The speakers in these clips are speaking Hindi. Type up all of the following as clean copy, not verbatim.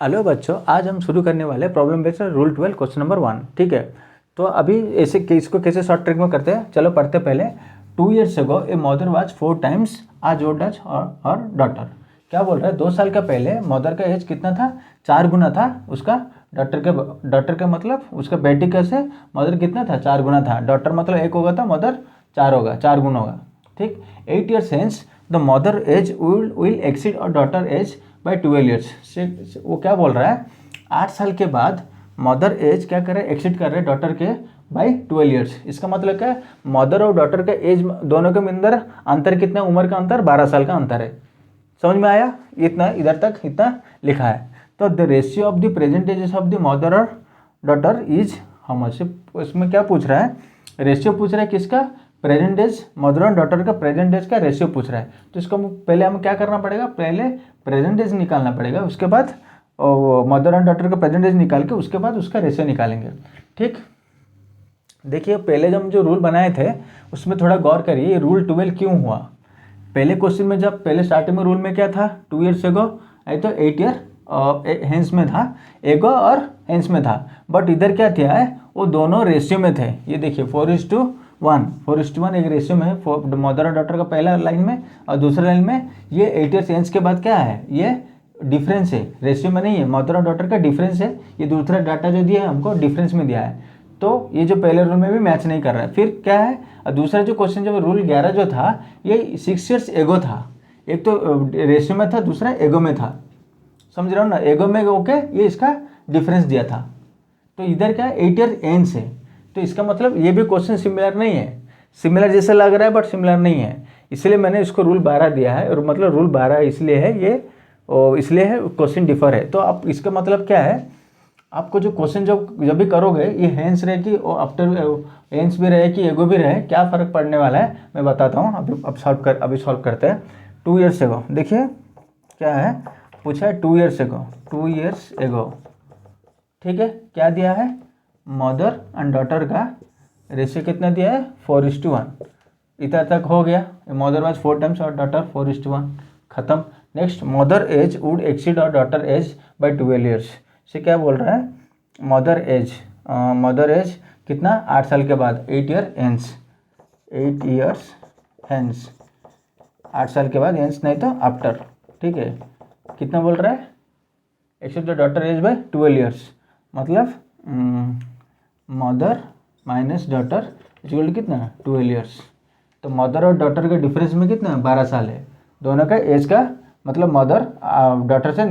हेलो बच्चों, आज हम शुरू करने वाले problem based rule 12 question number 1। ठीक है, तो अभी ऐसे इसको कैसे शॉर्ट ट्रिक में करते हैं, चलो पढ़ते पहले। 2 years ago a mother was 4 times आज ओल्ड और डॉटर। क्या बोल रहा है, 2 साल का पहले मदर का एज कितना था, 4 गुना था उसका डॉटर का मतलब उसका बेटी का से मदर कितना था, 4 गुना था। डॉटर मतलब 1 होगा था, मदर 4 होगा, 4 गुना होगा। ठीक, 8 years hence the mother age will exceed और डॉटर एज बाय 12 years से वो क्या बोल रहा है, 8 साल के बाद मदर एज क्या कर रहे हैं, एक्सीड कर रहे हैं डॉटर के बाय 12 years। इसका मतलब क्या है, मदर और डॉटर का एज दोनों के अंदर अंतर कितना, उम्र का अंतर 12 साल का अंतर है। समझ में आया, इतना इधर तक इतना लिखा है। तो the ratio of the present ages of the mother और डॉटर इज हाउ मच। इसमें क्या पूछ रहा है, रेशियो पूछ रहा है किसका, प्रेजेंट एज, मदर और डॉटर का प्रेजेंट एज का रेशियो पूछ रहा है। तो इसको पहले हमें क्या करना पड़ेगा, पहले प्रेजेंट एज निकालना पड़ेगा, उसके बाद मदर और डॉटर का प्रेजेंट एज निकाल के उसके बाद उसका रेशियो निकालेंगे। ठीक, देखिए पहले जब हम जो रूल बनाए थे उसमें थोड़ा गौर करिए, ये रूल 12 क्यों हुआ। पहले क्वेश्चन में जब पहले स्टार्टिंग में रूल में क्या था, 2 years ago तो 8 year हेंस में था, एगो और हेंस में था। बट इधर क्या किया है, वो दोनों रेशियो में थे। ये देखिए 4:1, 4:1 एक रेशियो में है मदर और डॉटर का पहला लाइन में, और दूसरे लाइन में ये 8 years हेंस के बाद क्या है, ये डिफरेंस है, रेशियो में नहीं है, मदर और डॉटर का डिफरेंस है। ये दूसरा डाटा जो दिया है हमको डिफरेंस में दिया है, तो ये जो पहले रूल में भी मैच नहीं कर रहा है। फिर क्या है, दूसरा जो क्वेश्चन जब रूल 11 जो था ये 6 years एगो था, एक तो रेशियो में था, दूसरा एगो में था। समझ रहा हूँ ना, एगो में ओके, ये इसका डिफरेंस दिया था। तो इधर क्या 8 year एंस है, तो इसका मतलब ये भी क्वेश्चन सिमिलर नहीं है, सिमिलर जैसा लग रहा है बट सिमिलर नहीं है, इसलिए मैंने इसको रूल 12 दिया है। और मतलब रूल 12 इसलिए है ये, इसलिए है क्वेश्चन डिफर है। तो आप इसका मतलब क्या है, आपको जो क्वेश्चन जब भी करोगे, ये हैंस रहे कि आफ्टर हैंस भी रहे कि एगो भी रहे, क्या फ़र्क पड़ने वाला है मैं बताता हूँ। अभी सॉल्व करते हैं। 2 years एगो, देखिए क्या है, पूछा है 2 years एगो, 2 years एगो। ठीक है, क्या दिया है, मदर एंड डॉटर का रेशियो कितना दिया है, 4:1। इतना तक हो गया, मदर वाज 4 times और डॉटर 4:1, खत्म। Next, mother age would exceed और डॉटर एज बाय 12 years से क्या बोल रहा है, मदर एज कितना, 8 साल के बाद, 8 year हेंस, 8 years हेंस, 8 साल के बाद, हेंस नहीं तो आफ्टर। ठीक है, कितना बोल रहा है, except the daughter age by 12 years, मतलब mother minus daughter equal to कितना, 12 years। तो मदर और डॉटर का डिफरेंस में कितना, 12 साल है दोनों का एज का, मतलब मदर डॉटर से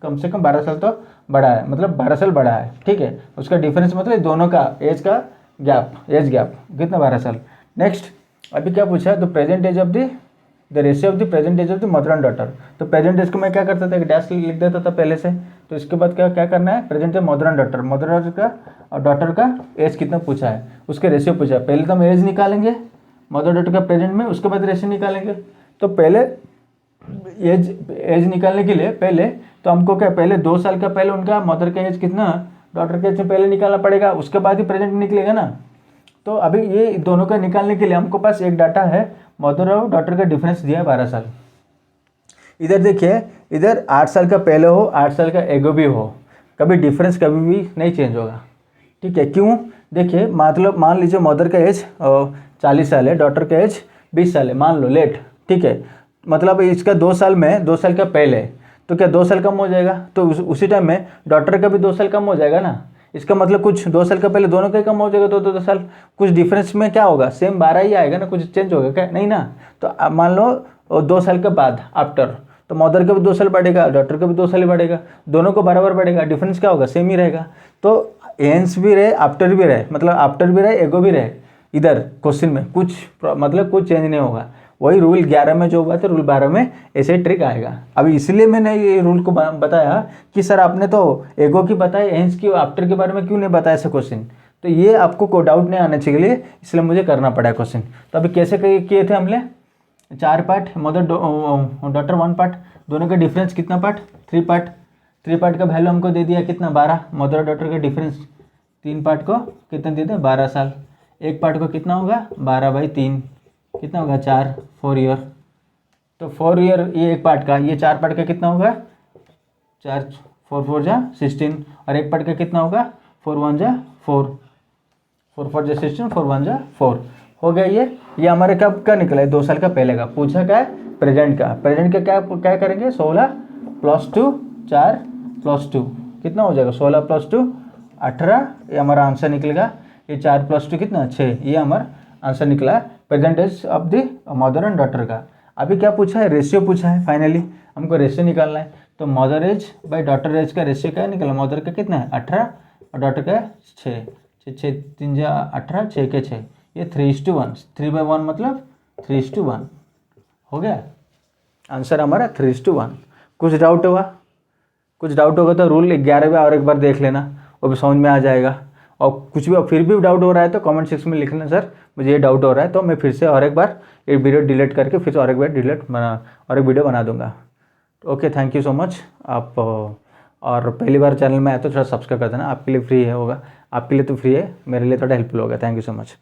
कम से कम 12 साल तो बड़ा है, मतलब 12 साल बड़ा है। ठीक है, उसका डिफरेंस मतलब दोनों का एज गैप कितना, 12 साल। नेक्स्ट, अभी क्या पूछा है, तो present age of the ratio of the present age of the mother and daughter. तो प्रेजेंट एज को मैं क्या करता था, एक डैश लिख देता था पहले से। तो इसके बाद क्या करना है, present age mother and daughter, mother का और डॉटर का एज कितना पूछा है, उसके रेशियो पूछा है। पहले तो हम एज निकालेंगे मदर डॉटर का प्रेजेंट में, उसके बाद रेशियो निकालेंगे। तो पहले एज निकालने के लिए पहले तो हमको क्या, पहले 2 साल का पहले उनका मदर का एज कितना, डॉटर का एज पहले निकालना पड़ेगा, उसके बाद ही प्रेजेंट निकलेगा ना। तो अभी ये दोनों का निकालने के लिए हमको पास एक डाटा है, मदर और डॉटर का डिफरेंस दिया है 12 साल। इधर देखिए, इधर 8 साल का पहले हो, 8 साल का एगो भी हो, कभी डिफरेंस कभी भी नहीं चेंज होगा। ठीक है, क्यों, देखिए मतलब मान लीजिए मदर का एज 40 साल है, डॉटर का एज 20 साल है, मान लो लेट। ठीक है, मतलब इसका 2 साल में 2 साल का पहले, तो क्या 2 साल कम हो जाएगा, तो उसी टाइम में डॉटर का भी 2 साल कम हो जाएगा ना। इसका मतलब कुछ 2 साल का पहले दोनों का ही कम हो जाएगा, 2 साल, कुछ डिफरेंस में क्या होगा, सेम 12 ही आएगा ना, कुछ चेंज होगा क्या, नहीं ना। तो अब मान लो 2 साल के बाद आफ्टर, तो मदर का भी 2 साल बढ़ेगा, डॉटर का भी 2 साल ही बढ़ेगा, दोनों को बराबर बढ़ेगा, डिफरेंस क्या होगा, सेम ही रहेगा। तो एंस भी रहे आफ्टर भी रहे, मतलब आफ्टर भी रहे एगो भी रहे, इधर क्वेश्चन में कुछ मतलब कुछ चेंज नहीं होगा, वही रूल 11 में जो हुआ था रूल 12 में ऐसे ट्रिक आएगा। अभी इसलिए मैंने ये रूल को बताया कि सर आपने तो एगो की बताई, एंस की आफ्टर के बारे में क्यों नहीं बताया ऐसे क्वेश्चन। तो ये आपको कोई डाउट नहीं आना चाहिए, इसलिए मुझे करना पड़ा क्वेश्चन। तो अभी कैसे किए थे हमने, 4 पार्ट, मदर डॉटर 1 पार्ट, दोनों का डिफरेंस कितना पार्ट, 3 पार्ट, 3 पार्ट का वैल्यू हमको दे दिया कितना, 12, मदर और डॉटर का डिफरेंस 3 पार्ट को कितना दे दिया, 12 साल। एक पार्ट को कितना होगा, 12/3 कितना होगा, 4, 4 year। तो 4 year ये एक पार्ट का, ये 4 पार्ट का कितना होगा, 4 4 4 जा 16 और एक पढ़ के कितना होगा 4 1 जा 4 4 4 जा 16 4 1 जा 4 हो गया। ये हमारे कब का निकला है 2 साल का पहले का पूछा क्या है प्रेजेंट का क्या क्या करेंगे 16 + 2 4 + 2 कितना हो जाएगा 16 + 2 18 ये हमारा आंसर निकलेगा। ये 4 + 2 कितना 6 ये हमारा आंसर निकला present age of the mother and daughter का। अभी क्या पूछा है रेशियो पूछा है फाइनली हमको रेशियो निकालना है। तो mother age by daughter age का रेशियो क्या निकला मदर का कितना है 18 और डॉटर का 6 6 3 जा 18 6 के 6 ये 3:1 3/1 मतलब 3:1 हो गया आंसर हमारा 3:1। कुछ डाउट होगा तो रूल 11वें और एक बार देख लेना वो भी समझ में आ जाएगा। और कुछ भी फिर भी डाउट हो रहा है तो कमेंट सेक्शन में लिख लेना सर मुझे ये डाउट हो रहा है तो मैं फिर से और एक बार ये वीडियो डिलीट करके फिर से और एक बार और एक वीडियो बना दूंगा। Okay thank you so much. आप और पहली बार चैनल में आए तो थोड़ा सब्सक्राइब कर देना आपके लिए फ्री है होगा आपके लिए तो फ्री है मेरे लिए थोड़ा हेल्पफुल होगा। Thank you so much.